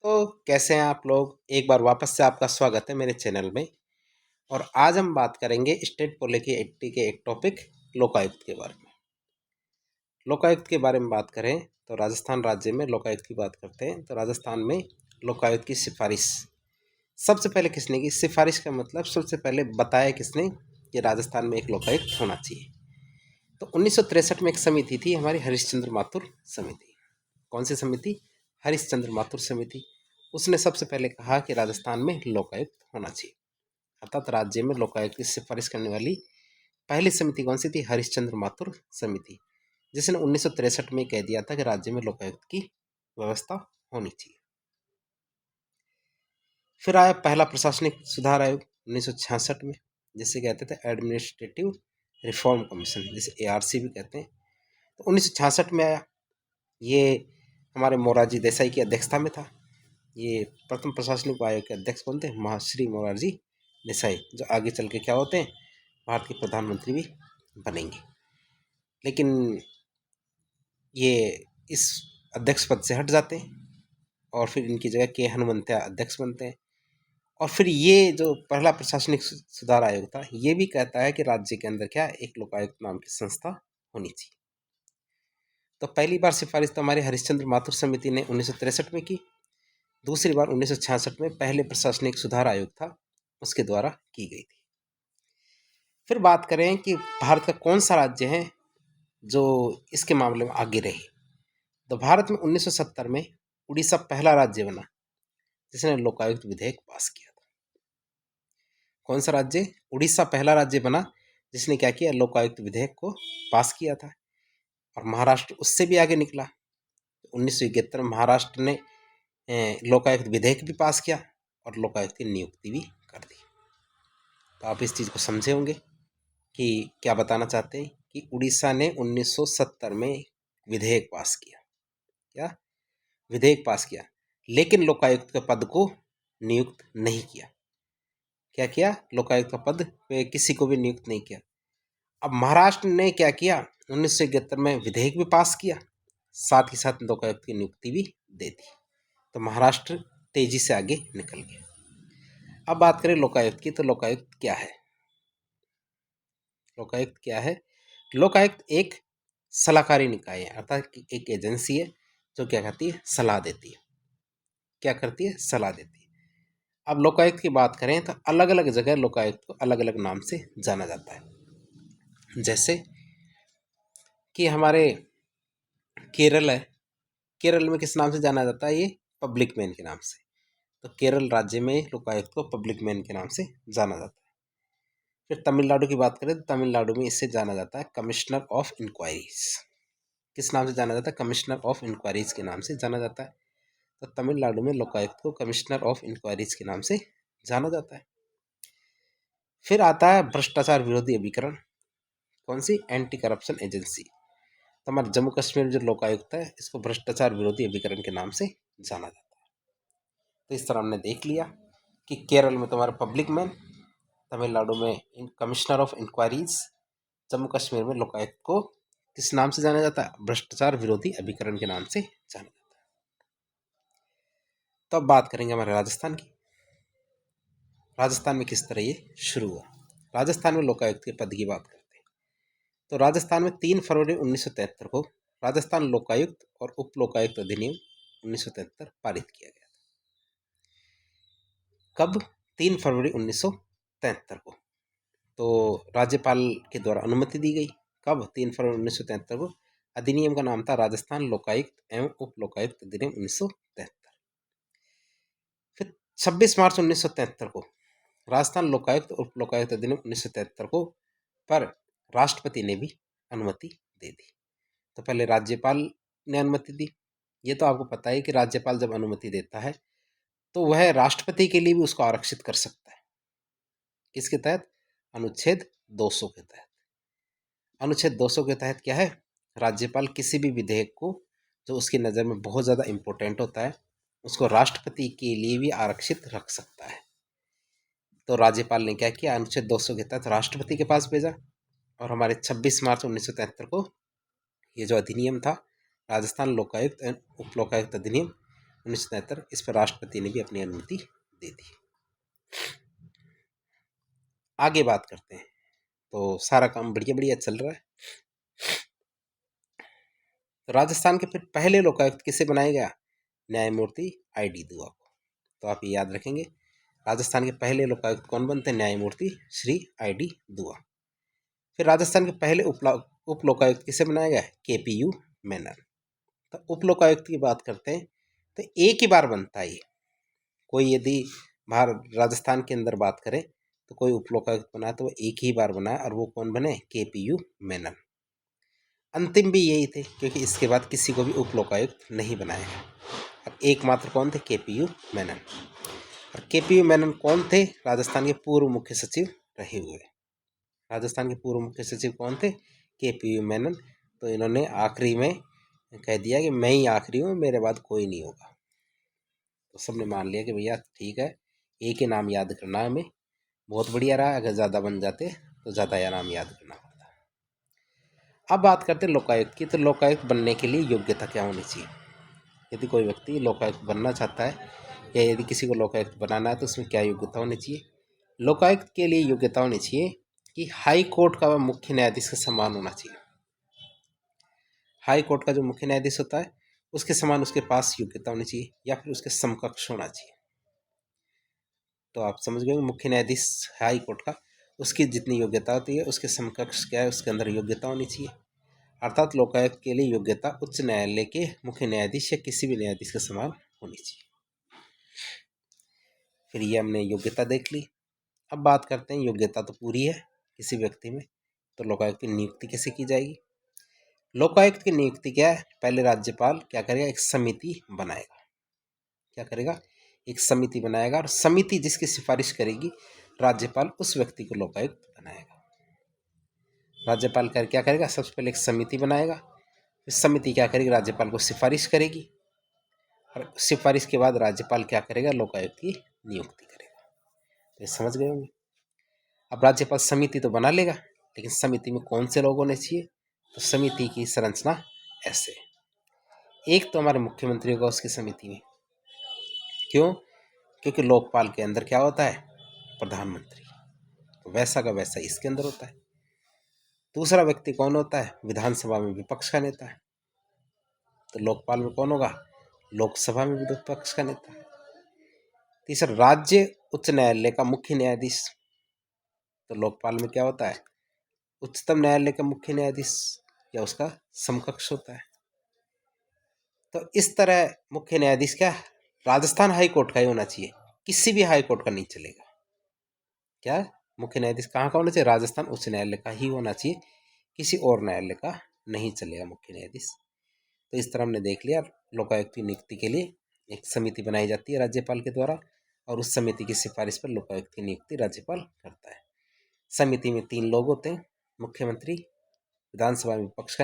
तो कैसे हैं आप लोग। एक बार वापस से आपका स्वागत है मेरे चैनल में। और आज हम बात करेंगे स्टेट पॉलिटी एक्ट के एक टॉपिक लोकायुक्त के बारे में। लोकायुक्त के बारे में बात करें तो राजस्थान राज्य में लोकायुक्त की बात करते हैं तो राजस्थान में लोकायुक्त की सिफारिश सबसे पहले किसने की। सिफारिश का मतलब सबसे पहले बताया किसने कि राजस्थान में एक लोकायुक्त होना चाहिए। तो 1963 में एक समिति थी हमारी हरिश्चंद्र माथुर समिति। कौन सी समिति? हरिश्चंद्र माथुर समिति। उसने सबसे पहले कहा कि राजस्थान में लोकायुक्त होना चाहिए, अर्थात राज्य में लोकायुक्त की सिफारिश करने वाली पहली समिति कौन सी थी? हरिश्चंद्र माथुर समिति, जिसने 1963 में कह दिया था कि राज्य में लोकायुक्त की व्यवस्था होनी चाहिए। फिर आया पहला प्रशासनिक सुधार आयोग 1966 में, जिसे कहते थे एडमिनिस्ट्रेटिव रिफॉर्म कमीशन, जिसे ARC भी कहते हैं। तो 1966 में आया। ये हमारे मोरारजी देसाई की अध्यक्षता में था। ये प्रथम प्रशासनिक आयोग के अध्यक्ष कौन थे? महाश्री मोरारजी देसाई, जो आगे चल के क्या होते हैं? भारत के प्रधानमंत्री भी बनेंगे। लेकिन ये इस अध्यक्ष पद से हट जाते हैं और फिर इनकी जगह के हनुमंतिया अध्यक्ष बनते हैं। और फिर ये जो पहला प्रशासनिक सुधार आयोग था, ये भी कहता है कि राज्य के अंदर क्या एक लोकायुक्त नाम की संस्था होनी चाहिए। तो पहली बार सिफारिश तो हमारी हरिश्चंद्र माथुर समिति ने 1963 में की। दूसरी बार 1966 में पहले प्रशासनिक सुधार आयोग था, उसके द्वारा की गई थी। फिर बात करें कि भारत का कौन सा राज्य है जो इसके मामले में आगे रहे। तो भारत में 1970 में उड़ीसा पहला राज्य बना जिसने लोकायुक्त विधेयक पास किया था। कौन सा राज्य? उड़ीसा पहला राज्य बना जिसने क्या किया? लोकायुक्त विधेयक को पास किया था। और महाराष्ट्र उससे भी आगे निकला। 1971 में महाराष्ट्र ने लोकायुक्त विधेयक भी पास किया और लोकायुक्त की नियुक्ति भी कर दी। तो आप इस चीज़ को समझे होंगे कि क्या बताना चाहते हैं कि उड़ीसा ने 1970 में विधेयक पास किया। क्या विधेयक पास किया? लेकिन लोकायुक्त के पद को नियुक्त नहीं किया। क्या किया? लोकायुक्त का पद पे किसी को भी नियुक्त नहीं किया। अब महाराष्ट्र ने क्या किया? 1971 में विधेयक भी पास किया, साथ ही साथ लोकायुक्त की नियुक्ति भी दे दी। तो महाराष्ट्र तेजी से आगे निकल गया। अब बात करें लोकायुक्त की, तो लोकायुक्त क्या है? लोकायुक्त क्या है? लोकायुक्त एक सलाहकारी निकाय है, अर्थात एक एजेंसी है जो क्या करती है? सलाह देती है। क्या करती है? सलाह देती है। अब लोकायुक्त की बात करें तो अलग अलग जगह लोकायुक्त को अलग अलग नाम से जाना जाता है। जैसे कि हमारे केरल है, केरल में किस नाम से जाना जाता है? ये पब्लिक मैन के नाम से। तो केरल राज्य में लोकायुक्त को पब्लिक मैन के नाम से जाना जाता है। फिर तमिलनाडु की बात करें तो तमिलनाडु में इससे जाना जाता है कमिश्नर ऑफ इंक्वायरीज। किस नाम से जाना जाता है? कमिश्नर ऑफ इंक्वायरीज के नाम से जाना जाता है। तो तमिलनाडु में लोकायुक्त को कमिश्नर ऑफ इंक्वायरीज के नाम से जाना जाता है। फिर आता है भ्रष्टाचार विरोधी अभिकरण। कौन सी? Anti corruption agency. तो हमारे जम्मू कश्मीर में जो लोकायुक्त है, इसको भ्रष्टाचार विरोधी अभिकरण के नाम से जाना जाता है। तो इस तरह हमने देख लिया कि केरल में तुम्हारा पब्लिक मैन, तमिलनाडु में commissioner of inquiries, Jammu Kashmir में लोकायुक्त को किस नाम से जाना जाता है? भ्रष्टाचार विरोधी अभिकरण के नाम से जाना जाता है। तो अब बात करेंगे हमारे राजस्थान की। राजस्थान में किस तरह ये शुरू हुआ। राजस्थान में लोकायुक्त के पद की बात करते हैं तो राजस्थान में 3 फरवरी 1973 को राजस्थान लोकायुक्त और उप लोकायुक्त अधिनियम 1973 पारित किया गया था। कब? 3 फरवरी 1973 को। तो राज्यपाल के द्वारा अनुमति दी गई। कब? 3 फरवरी 1973 को। अधिनियम का नाम था राजस्थान लोकायुक्त एवं उप लोकायुक्त अधिनियम 1973। फिर 26 मार्च 1973 को राजस्थान लोकायुक्त उप लोकायुक्त अधिनियम 1973 को पर राष्ट्रपति ने भी अनुमति दे दी। तो पहले राज्यपाल ने अनुमति दी। ये तो आपको पता है कि राज्यपाल जब अनुमति देता है तो वह राष्ट्रपति के लिए भी उसको आरक्षित कर सकता है। किसके तहत? अनुच्छेद 200 के तहत। अनुच्छेद 200 के तहत क्या है? राज्यपाल किसी भी विधेयक को जो उसकी नज़र में बहुत ज़्यादा इम्पोर्टेंट होता है, उसको राष्ट्रपति के लिए भी आरक्षित रख सकता है। तो राज्यपाल ने क्या किया? अनुच्छेद 200 के तहत राष्ट्रपति के पास भेजा और हमारे 26 मार्च 1973 को ये जो अधिनियम था राजस्थान लोकायुक्त एवं उप लोकायुक्त अधिनियम 1973। इस पर राष्ट्रपति ने भी अपनी अनुमति दे दी। आगे बात करते हैं। तो सारा काम बढ़िया बढ़िया चल रहा है। तो राजस्थान के फिर पहले लोकायुक्त किसे बनाया गया? न्यायमूर्ति ID दुआ को। तो आप ये याद रखेंगे, राजस्थान के पहले लोकायुक्त कौन बनते हैं? न्यायमूर्ति श्री ID दुआ। फिर राजस्थान के पहले उप लोकायुक्त किसे बनाया गया? KPU मेनन। तो उप लोकायुक्त की बात करते हैं तो एक ही बार बनता है ये। कोई यदि बाहर राजस्थान के अंदर बात करें तो कोई उप लोकायुक्त बना तो वो एक ही बार बना, और वो कौन बने? KPU मेनन। अंतिम भी यही थे, क्योंकि इसके बाद किसी को भी उप लोकायुक्त नहीं बनाया गया। और एकमात्र कौन थे? KPU मेनन। और KPU मेनन कौन थे? राजस्थान के पूर्व मुख्य सचिव रहे हुए। राजस्थान के पूर्व मुख्य सचिव कौन थे? KPU मेनन। तो इन्होंने आखिरी में कह दिया कि मैं ही आखिरी हूँ, मेरे बाद कोई नहीं होगा। तो सबने मान लिया कि भैया ठीक है, एक ही नाम याद करना है हमें। बहुत बढ़िया रहा, अगर ज़्यादा बन जाते तो ज़्यादा या नाम याद करना पड़ता। अब बात करते हैं लोकायुक्त की। तो लोकायुक्त बनने के लिए योग्यता क्या होनी चाहिए? यदि कोई व्यक्ति लोकायुक्त बनना चाहता है या यदि किसी को लोकायुक्त बनाना है तो उसमें क्या योग्यता होनी चाहिए? लोकायुक्त के लिए योग्यता होनी चाहिए कि हाई कोर्ट का वह मुख्य न्यायाधीश के समान होना चाहिए। हाई कोर्ट का जो मुख्य न्यायाधीश होता है उसके समान उसके पास योग्यता होनी चाहिए, या फिर उसके समकक्ष होना चाहिए। तो आप समझ गए, मुख्य न्यायाधीश हाई कोर्ट का, उसकी जितनी योग्यता होती है उसके समकक्ष क्या है, उसके अंदर योग्यता होनी चाहिए। अर्थात लोकायुक्त के लिए योग्यता उच्च न्यायालय के मुख्य न्यायाधीश या किसी भी न्यायाधीश के समान होनी चाहिए। फिर ये हमने योग्यता देख ली। अब बात करते हैं, योग्यता तो पूरी है किसी व्यक्ति में, तो लोकायुक्त की नियुक्ति कैसे की जाएगी? लोकायुक्त की नियुक्ति क्या है? पहले राज्यपाल क्या करेगा? एक समिति बनाएगा। क्या करेगा? एक समिति बनाएगा, और समिति जिसकी सिफारिश करेगी राज्यपाल उस व्यक्ति को लोकायुक्त बनाएगा। राज्यपाल क्या करेगा? सबसे पहले एक समिति बनाएगा, फिर समिति क्या करेगी? राज्यपाल को सिफारिश करेगी, और सिफारिश के बाद राज्यपाल क्या करेगा? लोकायुक्त की नियुक्ति करेगा। तो ये समझ गए होंगे। अब राज्यपाल समिति तो बना लेगा, लेकिन समिति में कौन से लोग होने चाहिए? तो समिति की संरचना ऐसे, एक तो हमारे मुख्यमंत्री होगा उसकी समिति में। क्यों? क्योंकि लोकपाल के अंदर क्या होता है? प्रधानमंत्री। तो वैसा का वैसा इसके अंदर होता है। दूसरा व्यक्ति कौन होता है? विधानसभा में विपक्ष का नेता है। तो लोकपाल में कौन होगा? लोकसभा में विपक्ष का नेता। तीसरा, राज्य उच्च न्यायालय का मुख्य न्यायाधीश। तो लोकपाल में क्या होता है? उच्चतम न्यायालय का मुख्य न्यायाधीश या उसका समकक्ष होता है। तो इस तरह मुख्य न्यायाधीश क्या, राजस्थान हाई कोर्ट का ही होना चाहिए, किसी भी हाई कोर्ट का नहीं चलेगा। क्या मुख्य न्यायाधीश कहाँ का होना चाहिए? राजस्थान उच्च न्यायालय का ही होना चाहिए, किसी और न्यायालय का नहीं चलेगा मुख्य न्यायाधीश। तो इस तरह हमने देख लिया, लोकायुक्त की नियुक्ति के लिए एक समिति बनाई जाती है राज्यपाल के द्वारा, और उस समिति की सिफारिश पर लोकायुक्त की नियुक्ति राज्यपाल करता है। समिति में 3 लोग होते हैं, मुख्यमंत्री, विधानसभा में विपक्ष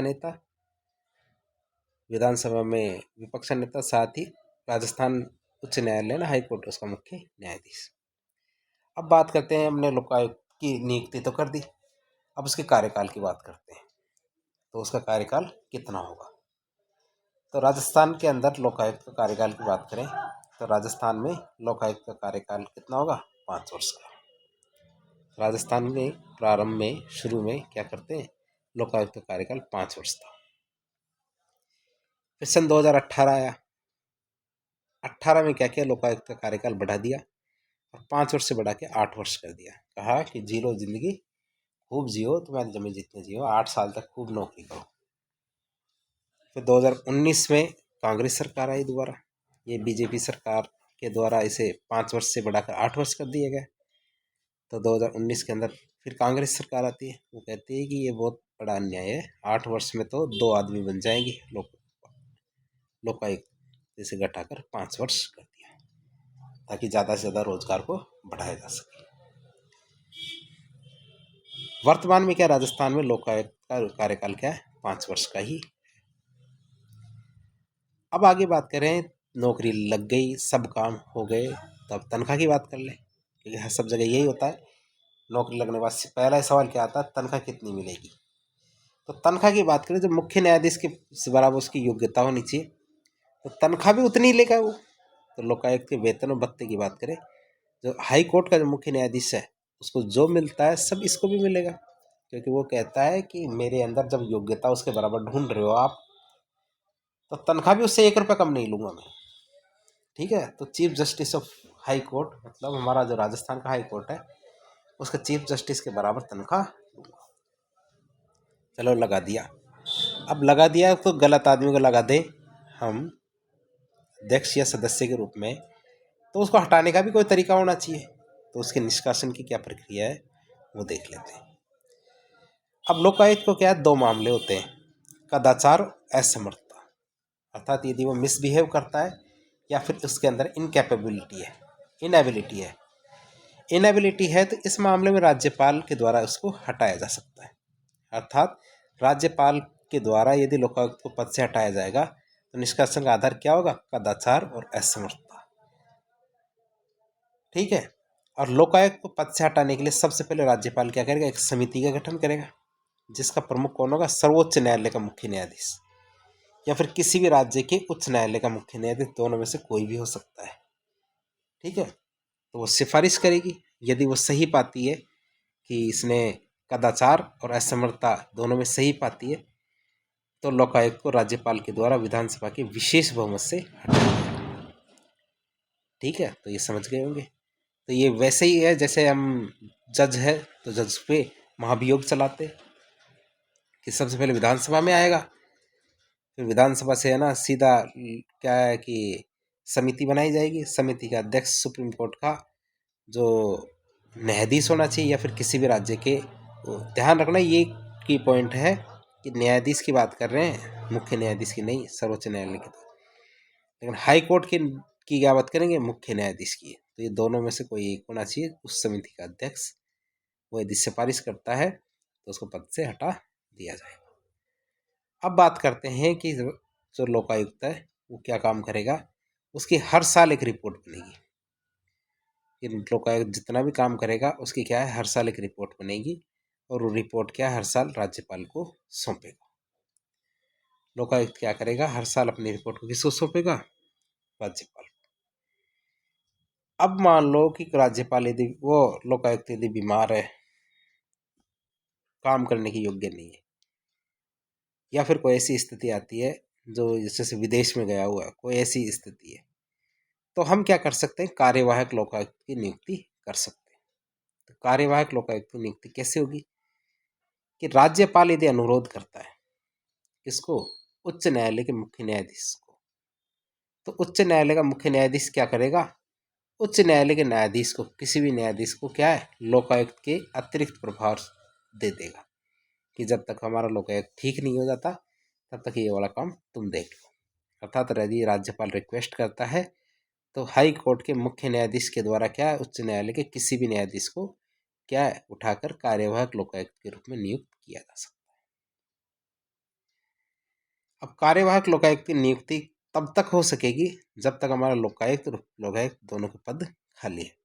का नेता, साथ ही राजस्थान उच्च न्यायालय ना हाई कोर्ट उसका मुख्य न्यायाधीश। अब बात करते हैं, हमने लोकायुक्त की नियुक्ति तो कर दी, अब उसके कार्यकाल की बात करते हैं। तो उसका कार्यकाल कितना होगा? तो राजस्थान के अंदर लोकायुक्त का कार्यकाल की बात करें तो राजस्थान में लोकायुक्त का कार्यकाल कितना होगा? 5 वर्ष का। राजस्थान में प्रारंभ में शुरू में क्या करते हैं? लोकायुक्त का कार्यकाल 5 वर्ष था। फिर सन 2018 आया। 18 में क्या किया? लोकायुक्त का कार्यकाल बढ़ा दिया और 5 वर्ष से बढ़ा के 8 वर्ष कर दिया। कहा कि जी लो जिंदगी, खूब जियो, तुम्हारी जमीन जितने जियो, 8 साल तक खूब नौकरी करो। फिर 2019 में कांग्रेस सरकार आई दोबारा, ये बीजेपी सरकार के द्वारा इसे 5 वर्ष से बढ़ाकर 8 वर्ष कर दिया गया। तो 2019 के अंदर फिर कांग्रेस सरकार आती है, वो कहती है कि ये बहुत बड़ा अन्याय है, 8 वर्ष में तो 2 आदमी बन जाएंगे। लोकायुक्त जैसे घटाकर 5 वर्ष कर दिया, ताकि ज़्यादा से ज़्यादा रोजगार को बढ़ाया जा सके। वर्तमान में क्या राजस्थान में लोकायुक्त का कार्यकाल क्या है? 5 वर्ष का ही। अब आगे बात करें, नौकरी लग गई, सब काम हो गए, तो अब तनख्वाह की बात कर लें, क्योंकि सब जगह यही होता है। नौकरी लगने के बाद पहला सवाल क्या आता है? तनख्वाह कितनी मिलेगी? तो तनख्वाह की बात करें, जब मुख्य न्यायाधीश के बराबर उसकी योग्यता होनी चाहिए, तो तनख्वाह भी उतनी ही लेगा वो। तो लोकायुक्त के वेतन और भत्ते की बात करें, जो हाई कोर्ट का जो मुख्य न्यायाधीश है उसको जो मिलता है सब इसको भी मिलेगा, क्योंकि वो कहता है कि मेरे अंदर जब योग्यता उसके बराबर ढूंढ रहे हो आप, तो तनख्वाह भी उससे 1 रुपया कम नहीं लूँगा मैं। ठीक है, तो chief justice of high court, मतलब हमारा जो राजस्थान का हाई कोर्ट है उसका चीफ जस्टिस के बराबर तनख्वाह लूँगा। चलो लगा दिया। अब लगा दिया तो गलत आदमी को लगा दे हम अध्यक्ष या सदस्य के रूप में, तो उसको हटाने का भी कोई तरीका होना चाहिए। तो उसके निष्कासन की क्या प्रक्रिया है वो देख लेते हैं। अब लोकायुक्त को क्या है, 2 मामले होते हैं, कदाचार और असमर्थता, अर्थात यदि वो मिसबिहेव करता है या फिर उसके अंदर इनकैपेबिलिटी है, इनएबिलिटी है। इनएबिलिटी है तो इस मामले में राज्यपाल के द्वारा उसको हटाया जा सकता है, अर्थात राज्यपाल के द्वारा यदि लोकायुक्त को पद से हटाया जाएगा तो निष्कासन का आधार क्या होगा, कदाचार और असमर्थता। ठीक है, और लोकायुक्त को पद से हटाने के लिए सबसे पहले राज्यपाल क्या करेगा, एक समिति का गठन करेगा, जिसका प्रमुख कौन होगा, सर्वोच्च न्यायालय का मुख्य न्यायाधीश या फिर किसी भी राज्य के उच्च न्यायालय का मुख्य न्यायाधीश, दोनों में से कोई भी हो सकता है। ठीक है, तो वो सिफारिश करेगी, यदि वो सही पाती है कि इसने कदाचार और असमर्थता दोनों में सही पाती है, तो लोकायुक्त को राज्यपाल के द्वारा विधानसभा के विशेष बहुमत से हटाया जाएगा। ठीक है, तो ये समझ गए होंगे। तो ये वैसे ही है जैसे हम जज है तो जज पे महाभियोग चलाते कि सबसे पहले विधानसभा में आएगा, फिर विधानसभा से है ना सीधा क्या है कि समिति बनाई जाएगी, समिति का अध्यक्ष सुप्रीम कोर्ट का जो न्यायाधीश होना चाहिए या फिर किसी भी राज्य के। ध्यान रखना ये की पॉइंट है कि न्यायाधीश की बात कर रहे हैं, मुख्य न्यायाधीश की नहीं, सर्वोच्च न्यायालय की। लेकिन हाई कोर्ट की क्या बात करेंगे, मुख्य न्यायाधीश की। तो ये दोनों में से कोई एक होना चाहिए उस समिति का अध्यक्ष, वो यदि सिफारिश करता है तो उसको पद से हटा दिया जाएगा। अब बात करते हैं कि जो लोकायुक्त है वो क्या काम करेगा। उसकी हर साल एक रिपोर्ट बनेगी, कि लोकायुक्त जितना भी काम करेगा उसकी क्या है, हर साल एक रिपोर्ट बनेगी, और वो रिपोर्ट क्या हर साल राज्यपाल को सौंपेगा। लोकायुक्त क्या करेगा, हर साल अपनी रिपोर्ट को किसको सौंपेगा, राज्यपाल। अब मान लो कि राज्यपाल यदि वो लोकायुक्त यदि बीमार है, काम करने की योग्य नहीं है, या फिर कोई ऐसी स्थिति आती है जो जैसे विदेश में गया हुआ है, कोई ऐसी स्थिति है, तो हम क्या कर सकते हैं, कार्यवाहक लोकायुक्त की नियुक्ति कर सकते हैं। तो कार्यवाहक लोकायुक्त की नियुक्ति कैसे होगी, कि राज्यपाल यदि अनुरोध करता है किसको, उच्च न्यायालय के मुख्य न्यायाधीश को, तो उच्च न्यायालय का मुख्य न्यायाधीश क्या करेगा, उच्च न्यायालय के न्यायाधीश को, किसी भी न्यायाधीश को क्या है, लोकायुक्त के अतिरिक्त प्रभार दे देगा, कि जब तक हमारा लोकायुक्त ठीक नहीं हो जाता तब तक ये वाला काम तुम देख लो। अर्थात यदि राज्यपाल रिक्वेस्ट करता है तो हाई कोर्ट के मुख्य न्यायाधीश के द्वारा क्या है, उच्च न्यायालय के किसी भी न्यायाधीश को क्या है, उठाकर कार्यवाहक लोकायुक्त के रूप में नियुक्त किया जा सकता है। अब कार्यवाहक लोकायुक्त की नियुक्ति तब तक हो सकेगी जब तक हमारा लोकायुक्त और लोकायुक्त दोनों के पद खाली है।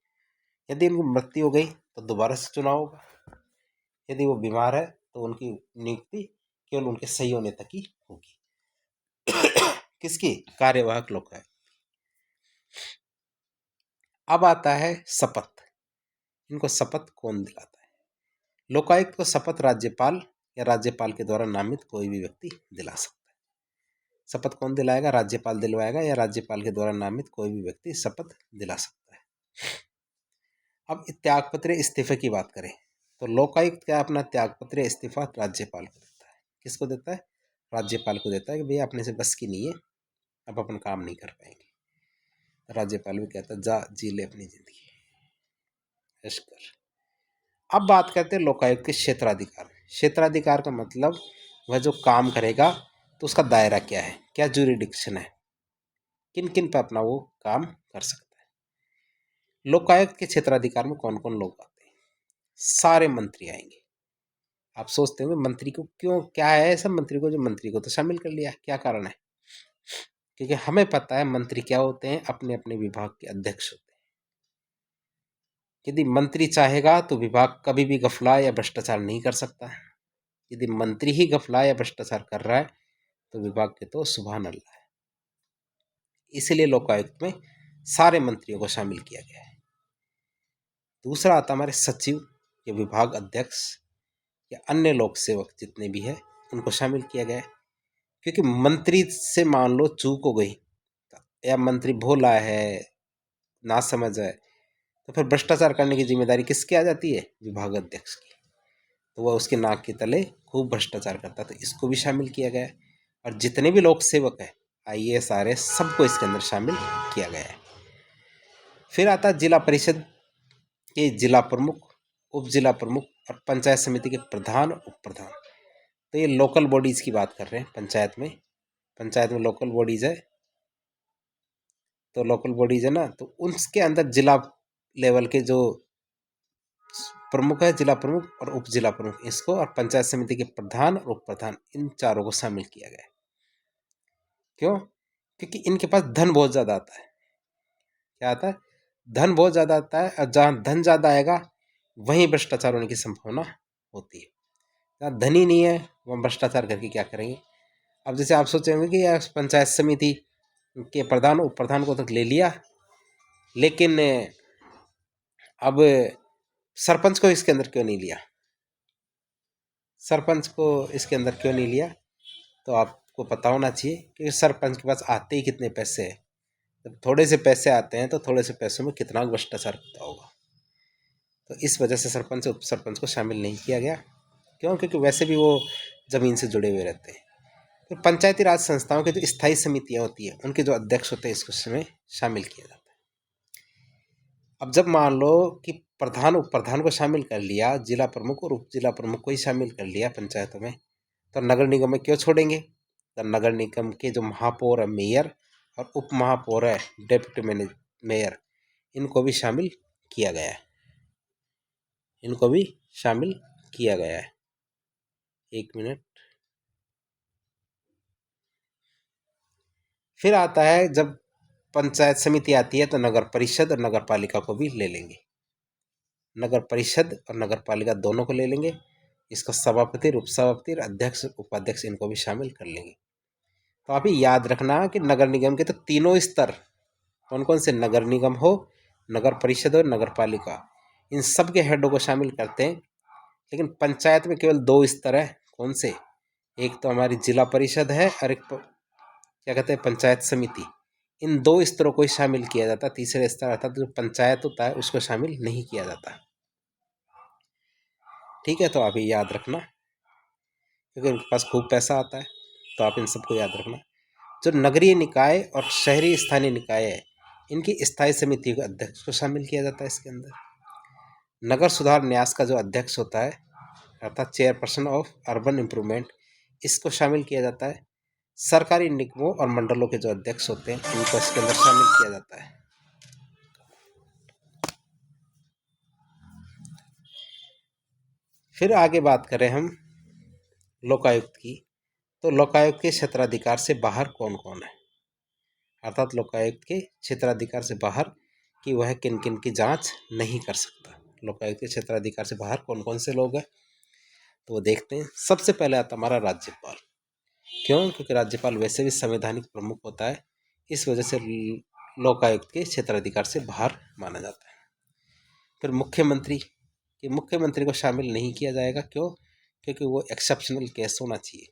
यदि उनकी मृत्यु हो गई तो दोबारा से चुनाव होगा, यदि वो बीमार है तो उनकी नियुक्ति केवल उनके सही होने तक ही होगी। किसकी, कार्यवाहक लोकायुक्त। अब आता है शपथ। इनको शपथ कौन दिलाता है, लोकायुक्त को शपथ राज्यपाल या राज्यपाल के द्वारा नामित कोई भी व्यक्ति दिला सकता है। शपथ कौन दिलाएगा, राज्यपाल दिलवाएगा या राज्यपाल के द्वारा नामित कोई भी व्यक्ति शपथ दिला सकता है। अब त्यागपत्र इस्तीफे की बात करें तो लोकायुक्त क्या अपना त्यागपत्र इस्तीफा राज्यपाल को देता है। किसको देता है, राज्यपाल को देता है कि भैया अपने से बस की नहीं है, अब अपन काम नहीं कर पाएंगे। राज्यपाल भी कहता है जा जी ले अपनी जिंदगी, ऐश कर। अब बात करते हैं लोकायुक्त के क्षेत्राधिकार। क्षेत्राधिकार का मतलब वह जो काम करेगा तो उसका दायरा क्या है, क्या ज्यूरिडिक्शन है, किन किन पर अपना वो काम कर सकता है। लोकायुक्त के क्षेत्राधिकार में कौन कौन लोग आते हैं, सारे मंत्री आएंगे। आप सोचते होंगे मंत्री को क्यों, क्या है ऐसा मंत्री को जो मंत्री को तो शामिल कर लिया, क्या कारण है, क्योंकि हमें पता है मंत्री क्या होते हैं, अपने अपने विभाग के अध्यक्ष होते हैं। यदि मंत्री चाहेगा तो विभाग कभी भी गफला या भ्रष्टाचार नहीं कर सकता। यदि मंत्री ही गफला या भ्रष्टाचार कर रहा है तो विभाग के तो सुबह अल्लाह है। इसलिए लोकायुक्त में सारे मंत्रियों को शामिल किया गया है। दूसरा आता हमारे सचिव या विभाग अध्यक्ष या अन्य लोक सेवक जितने भी हैं उनको शामिल किया गया है। क्योंकि मंत्री से मान लो चूक हो गई या मंत्री भोला है, ना समझ है, तो फिर भ्रष्टाचार करने की जिम्मेदारी किसकी आ जाती है? विभाग अध्यक्ष की। तो वह उसके नाक के तले खूब भ्रष्टाचार करता, तो इसको भी शामिल किया गया है। और जितने भी लोक सेवक है IAS RS सबको इसके अंदर शामिल किया गया है। फिर आता है जिला परिषद के जिला प्रमुख, उप जिला प्रमुख और पंचायत समिति के प्रधान और उप प्रधान। तो ये लोकल बॉडीज की बात कर रहे हैं। पंचायत में लोकल बॉडीज है, तो लोकल बॉडीज है ना, तो उसके अंदर जिला लेवल के जो प्रमुख है, जिला प्रमुख और उप जिला प्रमुख, इसको और पंचायत समिति के प्रधान और उप प्रधान, इन चारों को शामिल किया गया है। क्यों? क्योंकि इनके पास धन बहुत ज्यादा आता है। क्या आता है? धन बहुत ज्यादा आता है, और जहां धन ज्यादा आएगा वहीं भ्रष्टाचार होने की संभावना होती है। जहाँ धन ही नहीं है वहाँ भ्रष्टाचार करके क्या करेंगे? अब जैसे आप सोचेंगे कि यार पंचायत समिति के प्रधान उप प्रधान को तो ले लिया, लेकिन अब सरपंच को इसके अंदर क्यों नहीं लिया? सरपंच को इसके अंदर क्यों नहीं लिया? तो आपको पता होना चाहिए कि सरपंच के पास आते ही कितने पैसे हैं। जब थोड़े से पैसे आते हैं तो थोड़े से पैसों में कितना भ्रष्टाचार होता होगा। तो इस वजह से सरपंच उप सरपंच को शामिल नहीं किया गया। क्यों? क्योंकि वैसे भी वो ज़मीन से जुड़े हुए रहते हैं। फिर पंचायती राज संस्थाओं की जो स्थायी समितियाँ होती हैं उनके जो अध्यक्ष होते हैं इसको इसमें शामिल किया जाता है। अब जब मान लो कि प्रधान उप प्रधान को शामिल कर लिया, जिला प्रमुख और उप जिला प्रमुख को ही शामिल कर लिया पंचायतों में, तो नगर निगम में क्यों छोड़ेंगे? तो नगर निगम के जो महापौर है, मेयर और उप महापौर है, डेप्यूटी मेयर, इनको भी शामिल किया गया है। इनको भी शामिल किया गया है। एक मिनट। फिर आता है जब पंचायत समिति आती है तो नगर परिषद और नगर पालिका को भी ले लेंगे। नगर परिषद और नगर पालिका दोनों को ले लेंगे। इसका सभापति, उप सभापति और अध्यक्ष उपाध्यक्ष इनको भी शामिल कर लेंगे। तो आप ही याद रखना कि नगर निगम के तो तीनों स्तर, कौन कौन से? नगर निगम हो, नगर परिषद और नगर पालिका, इन सब के हेडों को शामिल करते हैं। लेकिन पंचायत में केवल 2 स्तर है। कौन से? एक तो हमारी जिला परिषद है और एक क्या कहते हैं, पंचायत समिति। इन 2 स्तरों को ही शामिल किया जाता है। तीसरे स्तर अर्थात जो पंचायत होता है उसको शामिल नहीं किया जाता। ठीक है, तो आप ये याद रखना, क्योंकि उनके पास खूब पैसा आता है, तो आप इन सबको याद रखना। जो नगरीय निकाय और शहरी स्थानीय निकाय है, इनकी स्थायी समिति के अध्यक्ष को शामिल किया जाता है इसके अंदर। नगर सुधार न्यास का जो अध्यक्ष होता है अर्थात चेयरपर्सन ऑफ अर्बन इम्प्रूवमेंट, इसको शामिल किया जाता है। सरकारी निगमों और मंडलों के जो अध्यक्ष होते हैं इनको इसके अंदर शामिल किया जाता है। फिर आगे बात करें हम लोकायुक्त की, तो लोकायुक्त के क्षेत्राधिकार से बाहर कौन कौन है? अर्थात लोकायुक्त के क्षेत्राधिकार से बाहर कि वह किन किन की जांच नहीं कर सकता। लोकायुक्त के क्षेत्राधिकार से बाहर कौन कौन से लोग हैं, तो वो देखते हैं। सबसे पहले आता हमारा राज्यपाल। क्यों? क्योंकि राज्यपाल वैसे भी संवैधानिक प्रमुख होता है, इस वजह से लोकायुक्त के क्षेत्राधिकार से बाहर माना जाता है। फिर मुख्यमंत्री को शामिल नहीं किया जाएगा। क्यों? क्योंकि वो एक्सेप्शनल केस होना चाहिए।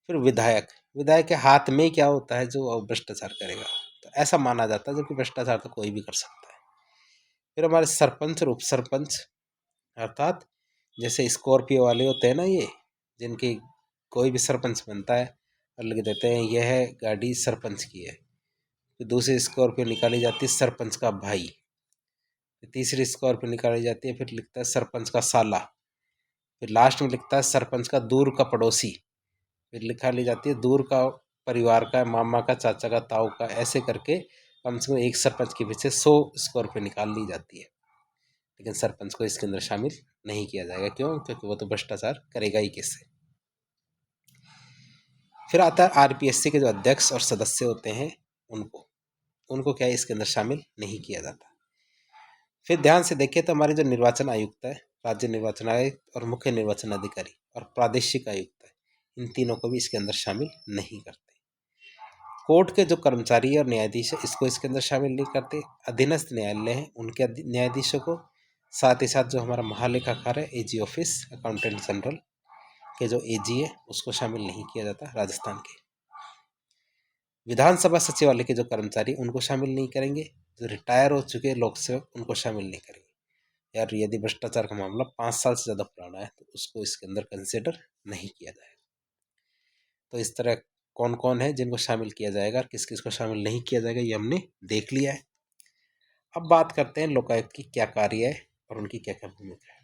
फिर विधायक के हाथ में क्या होता है जो भ्रष्टाचार करेगा, तो ऐसा माना जाता है, जबकि भ्रष्टाचार तो कोई भी कर सकता है। फिर हमारे सरपंच और उप सरपंच, अर्थात जैसे स्कॉर्पियो वाले होते हैं ना, ये जिनकी कोई भी सरपंच बनता है और लिख देते हैं यह गाड़ी सरपंच की है। फिर दूसरी स्कॉर्पियो निकाली जाती है सरपंच का भाई, फिर तीसरी स्कॉर्पियो निकाली जाती है, फिर लिखता है सरपंच का साला, फिर लास्ट में लिखता है सरपंच का दूर का पड़ोसी, फिर लिखा ली जाती है दूर का परिवार का, मामा का, चाचा का, ताऊ का, ऐसे करके कम से कम एक सरपंच के पीछे 100 स्कॉर्पियो निकाल ली जाती है। लेकिन सरपंच को इसके अंदर शामिल नहीं किया जाएगा। क्यों? क्योंकि वो तो भ्रष्टाचार करेगा ही कैसे। फिर आता है RPSC के जो अध्यक्ष और सदस्य होते हैं उनको क्या है, इसके अंदर शामिल नहीं किया जाता। फिर ध्यान से देखिए तो हमारे जो निर्वाचन आयुक्त है, राज्य निर्वाचन आयुक्त और मुख्य निर्वाचन अधिकारी और प्रादेशिक आयुक्त है, इन तीनों को भी इसके अंदर शामिल नहीं करते। कोर्ट के जो कर्मचारी और न्यायाधीश है इसको इसके अंदर शामिल नहीं करते। अधीनस्थ न्यायालय हैं उनके न्यायाधीशों को, साथ ही साथ जो हमारा महालेखाकार है, एजी ऑफिस, अकाउंटेंट जनरल के जो एजी है उसको शामिल नहीं किया जाता राजस्थान के। विधानसभा सचिवालय के जो कर्मचारी उनको शामिल नहीं करेंगे। जो रिटायर हो चुके लोक सेवक उनको शामिल नहीं करेंगे। यार यदि भ्रष्टाचार का मामला 5 साल से ज़्यादा पुराना है तो उसको इसके अंदर कंसिडर नहीं किया जाएगा। तो इस तरह कौन कौन है जिनको शामिल किया जाएगा और किस किस को शामिल नहीं किया जाएगा ये हमने देख लिया है। अब बात करते हैं लोकायुक्त की क्या कार्य है और उनकी क्या क्या भूमिका है।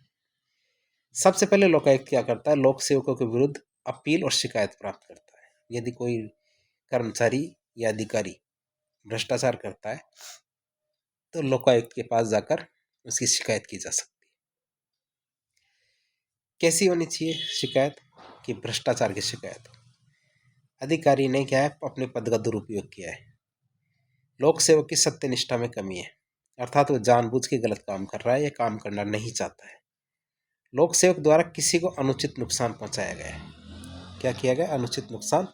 सबसे पहले लोकायुक्त क्या करता है, लोक सेवकों के विरुद्ध अपील और शिकायत प्राप्त करता है। यदि कोई कर्मचारी या अधिकारी भ्रष्टाचार करता है तो लोकायुक्त के पास जाकर उसकी शिकायत की जा सकती है। कैसी होनी चाहिए शिकायत? कि भ्रष्टाचार की शिकायत। अधिकारी ने क्या है, अपने पद का दुरुपयोग किया है, लोक सेवक की सत्यनिष्ठा में कमी है, अर्थात वो जानबूझ के गलत काम कर रहा है या काम करना नहीं चाहता है। लोक सेवक द्वारा किसी को अनुचित नुकसान पहुंचाया गया है। क्या किया गया? अनुचित नुकसान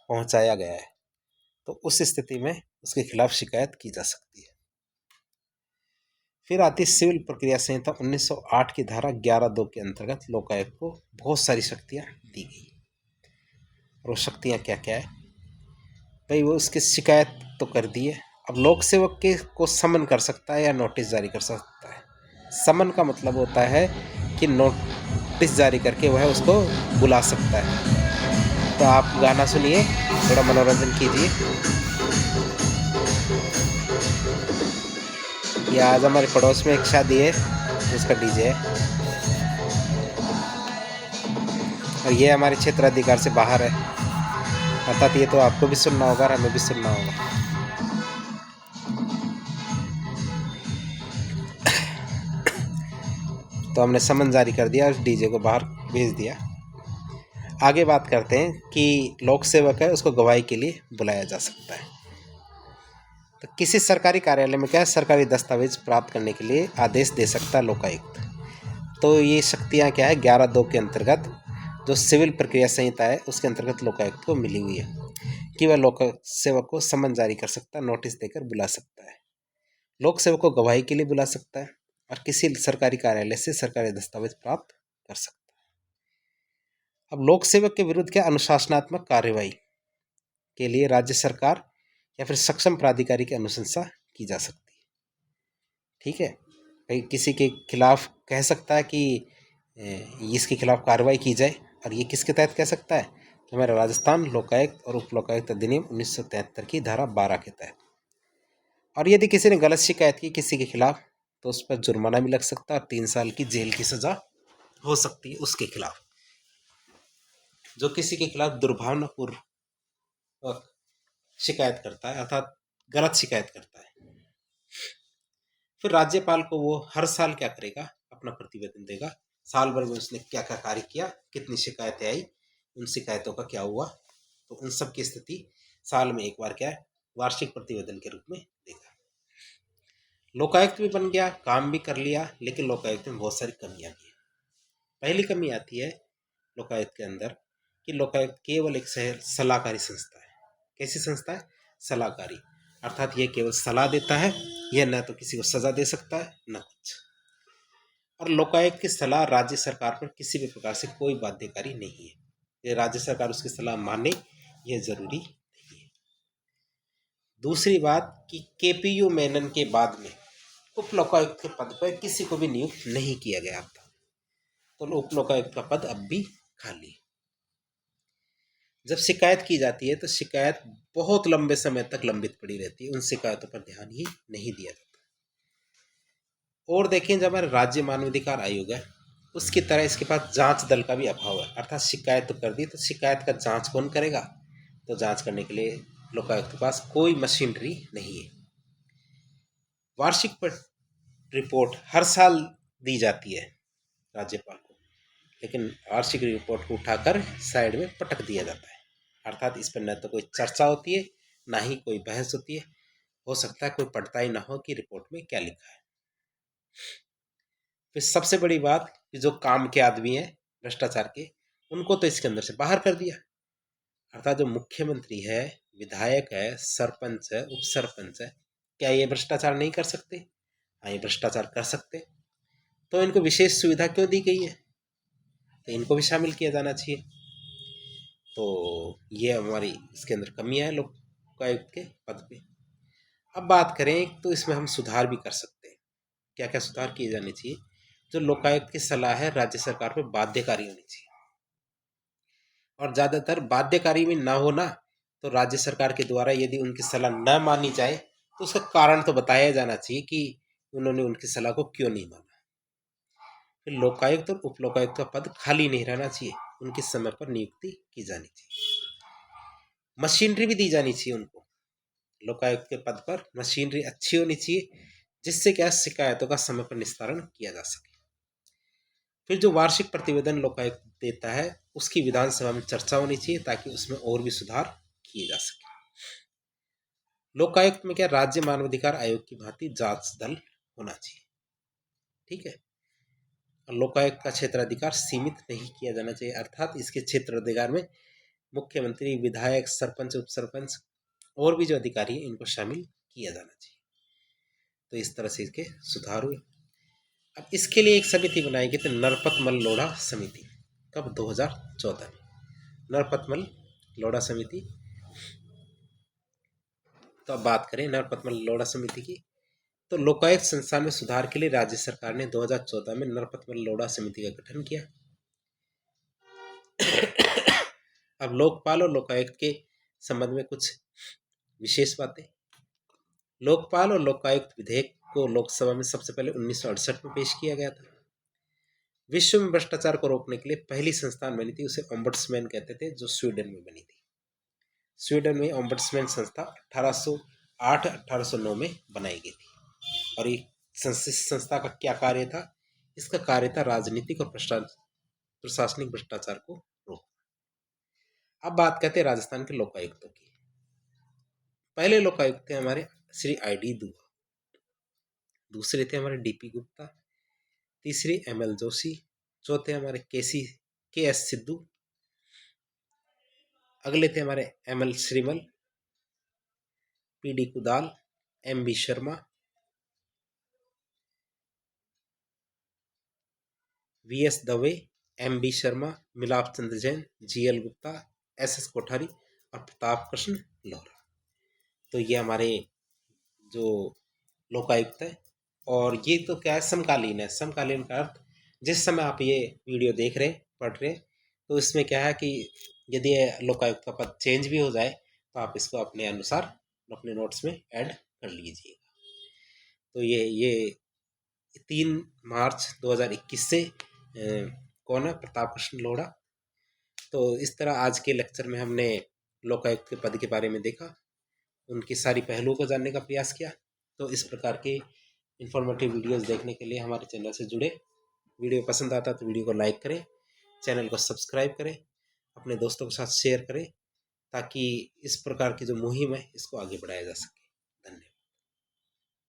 पहुंचाया गया है। तो उस स्थिति में उसके खिलाफ शिकायत की जा सकती है। फिर आती सिविल प्रक्रिया संहिता 1908 की धारा 11(2) के अंतर्गत लोकायुक्त को बहुत सारी शक्तियां दी गई। और वो शक्तियां क्या क्या है भाई? वो उसकी शिकायत तो कर दी है, अब लोक सेवक के को समन कर सकता है या नोटिस जारी कर सकता है। समन का मतलब होता है कि नोटिस जारी करके वह उसको बुला सकता है। तो आप गाना सुनिए, थोड़ा मनोरंजन कीजिए। ये आज हमारे पड़ोस में एक शादी है, उसका डीजे है, और ये हमारे क्षेत्र अधिकार से बाहर है, अर्थात ये तो आपको भी सुनना होगा और हमें भी सुनना होगा। तो हमने समन जारी कर दिया और डीजे को बाहर भेज दिया। आगे बात करते हैं कि लोक सेवक है उसको गवाही के लिए बुलाया जा सकता है। तो किसी सरकारी कार्यालय में क्या है, सरकारी दस्तावेज प्राप्त करने के लिए आदेश दे सकता है लोकायुक्त। तो ये शक्तियाँ क्या है, 11(2) के अंतर्गत जो सिविल प्रक्रिया संहिता है उसके अंतर्गत लोकायुक्त को मिली हुई है कि वह लोक सेवक को समन जारी कर सकता है, नोटिस देकर बुला सकता है, लोक सेवक को गवाही के लिए बुला सकता है और किसी सरकारी कार्यालय से सरकारी दस्तावेज प्राप्त कर सकता है। अब लोक सेवक के विरुद्ध क्या अनुशासनात्मक कार्यवाही के लिए राज्य सरकार या फिर सक्षम प्राधिकारी की अनुशंसा की जा सकती है। ठीक है भाई, किसी के खिलाफ कह सकता है कि इसके खिलाफ कार्रवाई की जाए, और ये किसके तहत कह सकता है? तो हमारा राजस्थान लोकायुक्त और उप लोकायुक्त अधिनियम 1973 की धारा 12 के तहत। और यदि किसी ने गलत शिकायत की किसी के खिलाफ तो उस पर जुर्माना भी लग सकता है और 3 साल की जेल की सजा हो सकती है उसके खिलाफ, जो किसी के खिलाफ दुर्भावनापूर्व शिकायत करता है, अर्थात गलत शिकायत करता है। फिर राज्यपाल को वो हर साल क्या करेगा, अपना प्रतिवेदन देगा, साल भर में उसने क्या क्या कार्य किया, कितनी शिकायतें आई, उन शिकायतों का क्या हुआ। तो उन सब की स्थिति साल में एक बार क्या है, वार्षिक प्रतिवेदन के रूप में देगा। लोकायुक्त भी बन गया, काम भी कर लिया, लेकिन लोकायुक्त में बहुत सारी कमियां भी है। पहली कमी आती है लोकायुक्त के अंदर कि लोकायुक्त केवल एक सलाहकारी संस्था है। कैसी संस्था है? सलाहकारी, अर्थात ये केवल सलाह देता है, यह न तो किसी को सजा दे सकता है न कुछ। और लोकायुक्त की सलाह राज्य सरकार पर किसी भी प्रकार से कोई बाध्यकारी नहीं है, ये राज्य सरकार उसकी सलाह माने यह जरूरी नहीं है। दूसरी बात कि केपीयू मेनन के बाद में उप लोकायुक्त के पद पर किसी को भी नियुक्त नहीं किया गया था, तो उप लोकायुक्त का पद अब भी खाली है। जब शिकायत की जाती है तो शिकायत बहुत लंबे समय तक लंबित पड़ी रहती है, उन शिकायतों पर ध्यान ही नहीं दिया जाता। और देखें, जब हमारा राज्य मानवाधिकार आयोग है उसकी तरह इसके पास जांच दल का भी अभाव है, अर्थात शिकायत तो कर दी तो शिकायत का जांच कौन करेगा? तो जांच करने के लिए लोकायुक्त के पास कोई मशीनरी नहीं है। वार्षिक रिपोर्ट हर साल दी जाती है राज्यपाल को, लेकिन वार्षिक रिपोर्ट को उठाकर साइड में पटक दिया जाता है, अर्थात इस पर न तो कोई चर्चा होती है ना ही कोई बहस होती है। हो सकता है कोई पढ़ता ही ना हो कि रिपोर्ट में क्या लिखा है। फिर सबसे बड़ी बात कि जो काम के आदमी हैं भ्रष्टाचार के, उनको तो इसके अंदर से बाहर कर दिया, अर्थात जो मुख्यमंत्री है विधायक है, सरपंच है, उप सरपंच है, क्या ये भ्रष्टाचार नहीं कर सकते? हाँ, ये भ्रष्टाचार कर सकते। तो इनको विशेष सुविधा क्यों दी गई है? तो इनको भी शामिल किया जाना चाहिए। तो ये हमारी इसके अंदर कमियां है लोकायुक्त के पद पे। अब बात करें तो इसमें हम सुधार भी कर सकते हैं। क्या क्या सुधार किए जाने चाहिए? जो लोकायुक्त की सलाह है राज्य सरकार पर बाध्यकारी होनी चाहिए, और ज़्यादातर बाध्यकारी में ना होना, तो राज्य सरकार के द्वारा यदि उनकी सलाह न मानी जाए तो उसका कारण तो बताया जाना चाहिए कि उन्होंने उनकी सलाह को क्यों नहीं माना। फिर लोकायुक्त और उप लोकायुक्त का पद खाली नहीं रहना चाहिए, उनकी समय पर नियुक्ति की जानी चाहिए। मशीनरी भी दी जानी चाहिए उनको। लोकायुक्त के पद पर मशीनरी अच्छी होनी चाहिए, जिससे क्या शिकायतों का समय पर निस्तारण किया जा सके। फिर जो वार्षिक प्रतिवेदन लोकायुक्त देता है उसकी विधानसभा में चर्चा होनी चाहिए, ताकि उसमें और भी सुधार किए जा सके। लोकायुक्त में क्या राज्य मानवाधिकार आयोग की भांति जांच दल होना चाहिए, ठीक है। और लोकायुक्त का क्षेत्राधिकार सीमित नहीं किया जाना चाहिए, अर्थात इसके क्षेत्राधिकार में मुख्यमंत्री, विधायक, सरपंच, उप सरपंच और भी जो अधिकारी हैं इनको शामिल किया जाना चाहिए। तो इस तरह से इसके सुधार हुए। अब इसके लिए एक समिति बनाई गई थी, नरपतमल लोढ़ा समिति। कब? 2014 में नरपतमल लोढ़ा समिति। तो अब बात करें नरपतमल लोढ़ा समिति की, तो लोकायुक्त संस्थान में सुधार के लिए राज्य सरकार ने 2014 में नरपतमल लोढ़ा समिति का गठन किया। अब लोकपाल और लोकायुक्त के संबंध में कुछ विशेष बातें। लोकपाल और लोकायुक्त विधेयक को लोकसभा में सबसे पहले 1968 में पेश किया गया था। विश्व में भ्रष्टाचार को रोकने के लिए पहली संस्थान बनी थी, उसे ओम्बड्समैन कहते थे, जो स्वीडन में बनी थी। स्वीडन में ओम्बड्समैन संस्था 1808-1809 में बनाई गई थी। और ये संस्था का क्या कार्य था? इसका कार्य था राजनीतिक और प्रशासनिक भ्रष्टाचार को रोकना। अब बात करते हैं राजस्थान के लोकायुक्तों की। पहले लोकायुक्त थे हमारे श्री ID दुआ, दूसरे थे हमारे DP गुप्ता, तीसरे ML जोशी, चौथे हमारे KS सिद्धू, अगले थे हमारे ML श्रीमल, PD कुदाल, MB Sharma, VS Dave, MB Sharma, मिलाप चंद्र जैन, GL गुप्ता, SS कोठारी और प्रताप कृष्ण लोहरा। तो ये हमारे जो लोकायुक्त है। और ये तो क्या है, समकालीन है। समकालीन का अर्थ जिस समय आप ये वीडियो देख रहे, पढ़ रहे, तो इसमें क्या है कि यदि लोकायुक्त का पद चेंज भी हो जाए तो आप इसको अपने अनुसार अपने नोट्स में ऐड कर लीजिएगा। तो ये 3 मार्च 2021 से कौन है? प्रताप कृष्ण लोढ़ा। तो इस तरह आज के लेक्चर में हमने लोकायुक्त के पद के बारे में देखा, उनकी सारी पहलुओं को जानने का प्रयास किया। तो इस प्रकार के इन्फॉर्मेटिव वीडियोस देखने के लिए हमारे चैनल से जुड़े। वीडियो पसंद आता तो वीडियो को लाइक करें, चैनल को सब्सक्राइब करें, अपने दोस्तों के साथ शेयर करें, ताकि इस प्रकार की जो मुहिम है इसको आगे बढ़ाया जा सके।